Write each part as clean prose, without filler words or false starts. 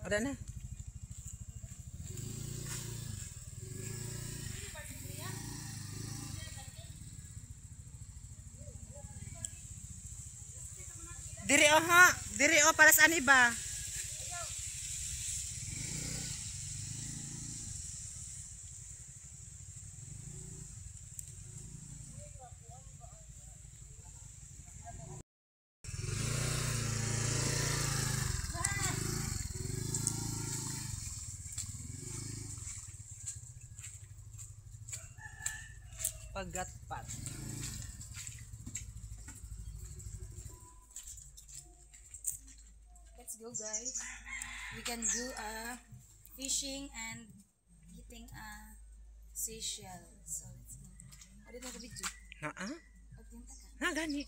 Ada na. Diri o ha. Diri o para sa ani ba? Pagatpat. Let's go, guys. We can do fishing and getting a seashell. So let's go. Ada na video. Naa? Pagtinta ka. Na gani.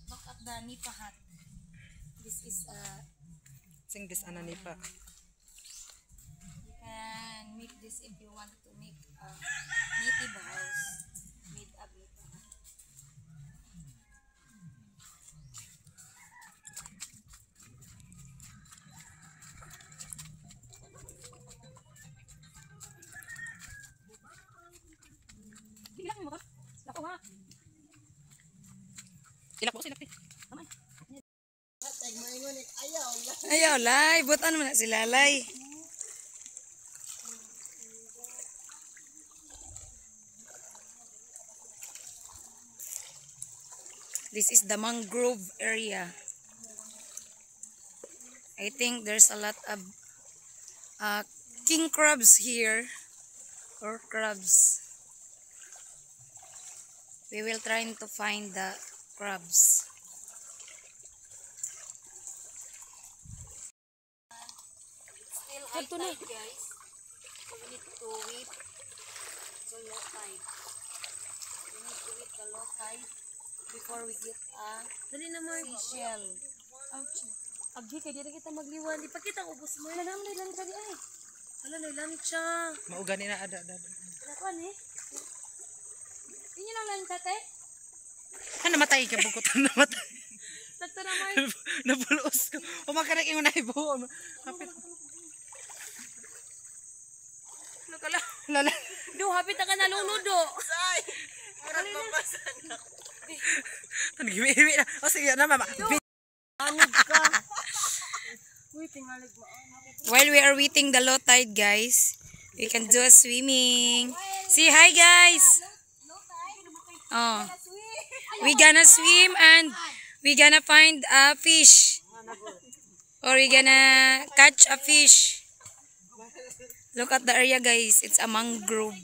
Look at the nipa hut. This is Sing this ana ni pa. you can make this if you want to make a native house made of nipa hut. Ilak mo ba? Lako ha. Ilak mo silak ti. Aman. Ayaw, lay. Butan mo na sila, lay. This is the mangrove area. I think there's a lot of king crabs here. Or crabs. We will try to find the crabs. Still high tide, guys. So we need to wait the low tide. We need to wait the low tide before we get a Dali na mo. seashell. Ouch. Abdi kay diri kita magliwan. Di pa kita ubos mo. Wala naman lang kadi ay. Wala na lancha. Mauga ni na ada. Lakuan eh. Inyo lang lancha te. Namatay ka bukot namatay. Sakto na mo. Nabulos ko. Umakarek yung naibo. Hapit. Nakala. Lala. Do hapit ka na lunudo. Say. Murag mabasan ako. Tangiwi na. O sige na mama. Anod ka. Uy, tingalig mo. While we are waiting the low tide, guys, we can do a swimming. Say hi, guys. Oh, we gonna swim and we gonna find a fish, or we gonna catch a fish. Look at the area, guys. It's a mangrove.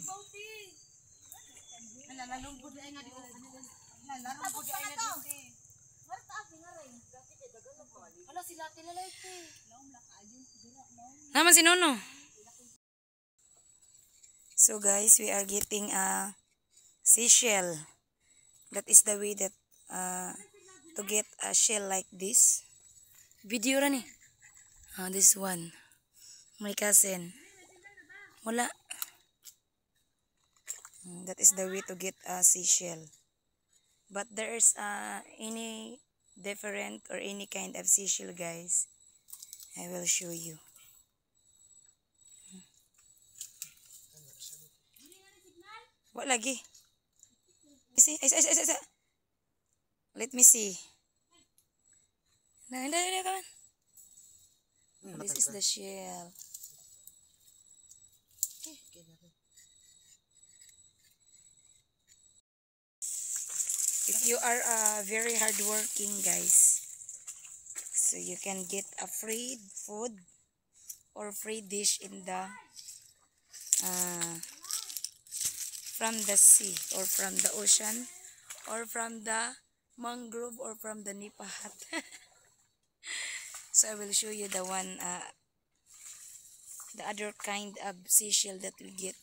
Naman si Nono. So guys, we are getting a seashell. That is the way that to get a shell like this. Video ra ni. This one. My cousin. Wala. That is the way to get a seashell. But there is any different or any kind of seashell, guys. I will show you. What lagi? See? Let me see. Come on. This is the shell. If you are very hardworking, guys, so you can get a free food or free dish in the from the sea or from the ocean or from the mangrove or from the nipa hut. So I will show you the one the other kind of seashell that we get.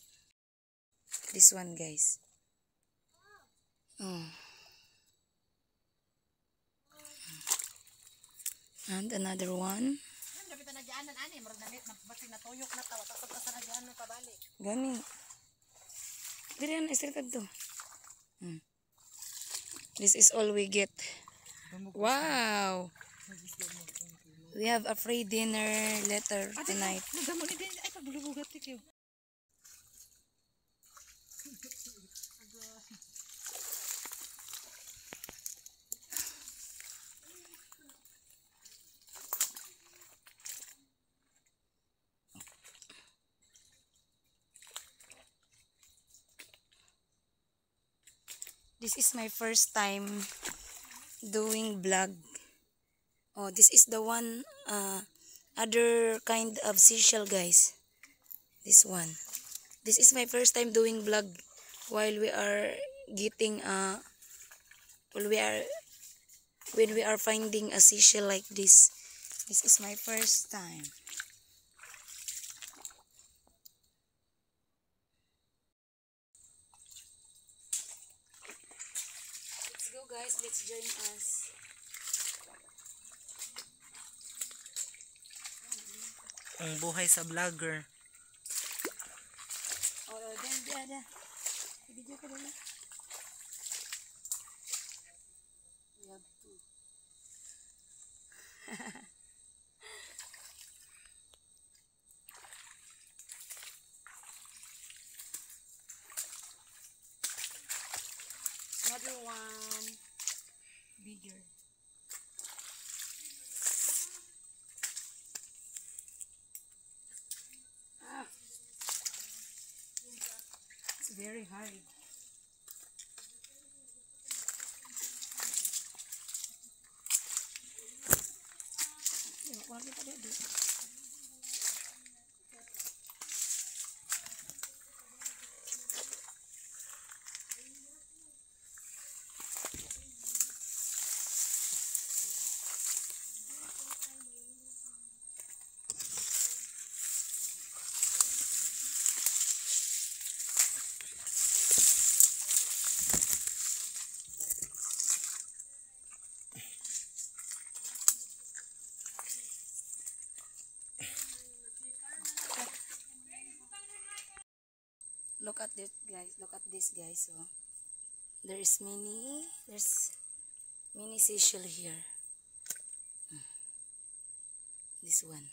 This one, guys. And another one. Gani. Dili na istil kadto. This is all we get Wow. We have a free dinner later tonight. Nagdamo ni din ay pagbulubugat tik. This is my first time doing vlog. Oh, this is the one other kind of seashell, guys. This one. This is my first time doing vlog while we are getting when we are finding a seashell like this. This is my first time. Let's go, guys. Let's join us. Ang buhay sa vlogger. Oh, dan. Video ko dulu. We have two. Another one. Bigger. It's very hard. Look at this, guys. Look at this, guys. So there's mini seashell here. This one.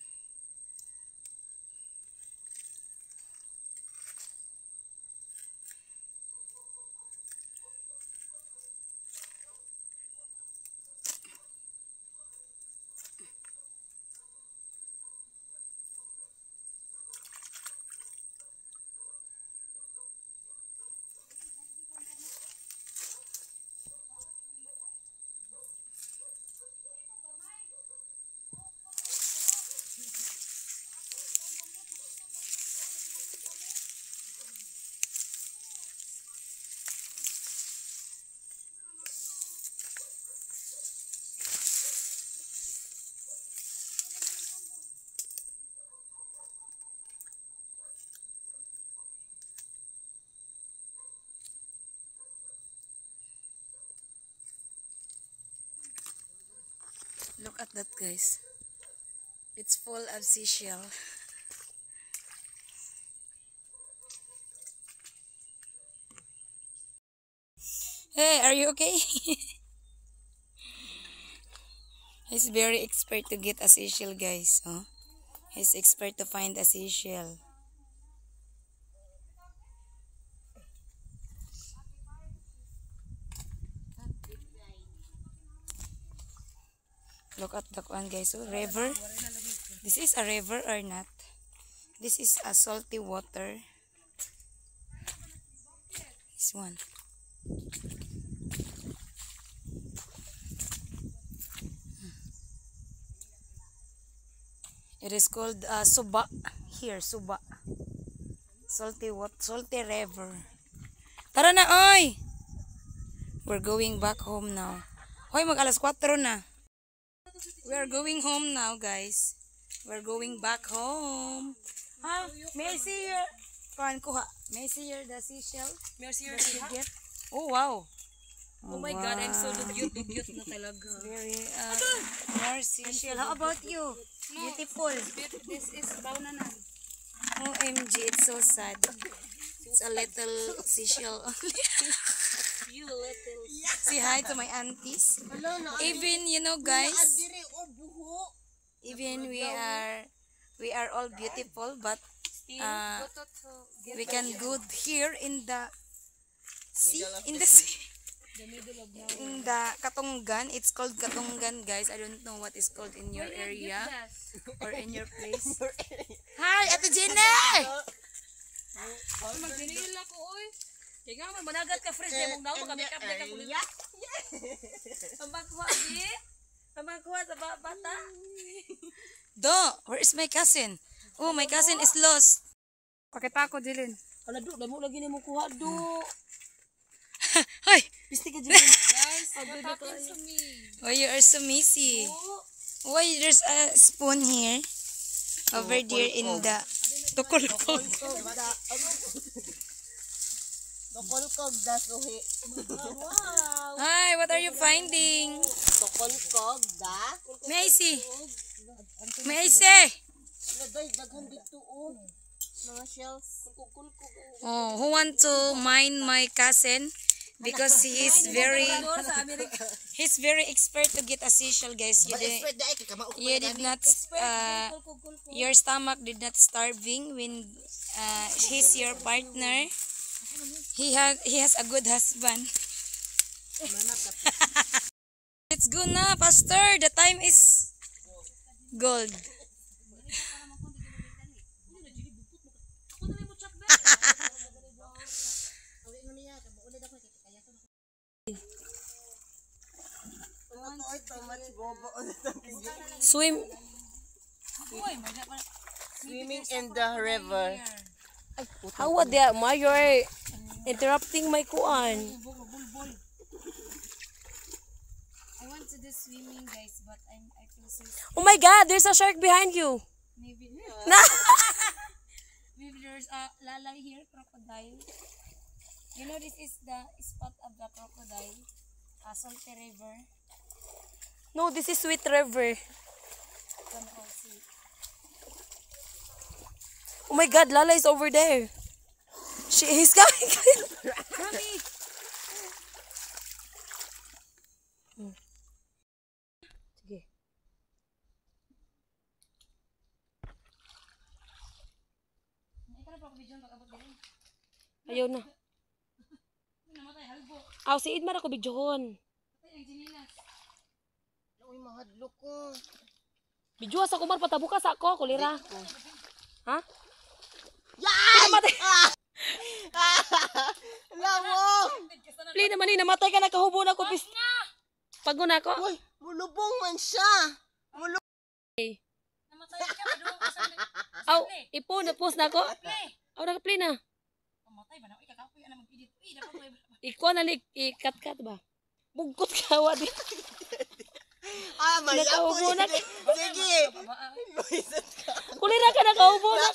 Look at that, guys. It's full of seashell. Hey, are you okay? He's very expert to get a seashell, guys. Oh, he's expert to find a seashell. Look at that one, guys. Oh, river. This is a river or not? This is a salty water. This one. It is called Suba. Here, Suba. Salty water, salty river. Tara na, oy! We're going back home now. Hoy, mag alas 4 na. We're going home now, guys. We're going back home. Ha? May I see your... Kuhan ko ha. May I see your the seashell? May I see your That you get? Oh, wow. Oh my God, I'm so dugyot na talaga. Very, more seashell. How about you? Beautiful. This is banana. OMG, it's so sad. It's a little seashell only. you little. Say hi to my aunties. Even, you know, guys, even we are all beautiful, but we can go here in the sea, in the sea. In the Katunggan. It's called Katunggan, guys. I don't know what is called in your area or in your place. Hi, Ate Jenna! Magdinila ko, oy. Kaya nga, managat ka, friend. Kaya mong daw, magamikap na ka kulit. Pambagkuha, di? Pambagkuha sa bata. Do, where is my cousin? Oh, my cousin is lost. Pakita ko, Jilin. Ala, do, damo lagi ni mo kuha, do. Hoy! Pisti ka, Jilin. Guys, what happened to me? Why you are so messy? Why there's a spoon here? Over there in the tukulkog. Tukulkog da suhi. Wow. Hi, what are you finding? Tukulkog da. May I see? May I see? Naday, daghan dito o. Mga shells. Oh, who want to mind my cousin? Because he is he's very expert to get a seashell, guys. You did not your stomach did not starving when he's your partner. He has a good husband. Let's go na, Pastor. The time is gold. Swim. Swimming in the river. How what that? Ma, you're interrupting my kuan. I want to do swimming, guys, but I feel so Oh my God, there's a shark behind you. maybe maybe there's a lalay here, crocodile. You know, this is the spot of the crocodile, Salty River. No, this is Sweet River. Can all see. Oh my God, Lala is over there. He's coming. Mommy! Sige. Ayaw na. Aw, si Idmar ako bidyohon. Uy, mahadlok ko. Bidyoha sa kumar, patabukas ako, kulira. Ha? Yay! Lawo! Play naman ni, namatay ka na, kahubo na ko. Pagod na ako. Uy, mulubong man siya. Namatay ka ba doon? Aw, post na ako. Aw, naka-play na. Namatay ba na? Ikakapoy na mag-edit. Dapat ko Ikaw na i-cut-cut ba? Bugkot ka, wadi. Maya po. Nakaubo na ka. Sige. Kulira ka, nakaubo na.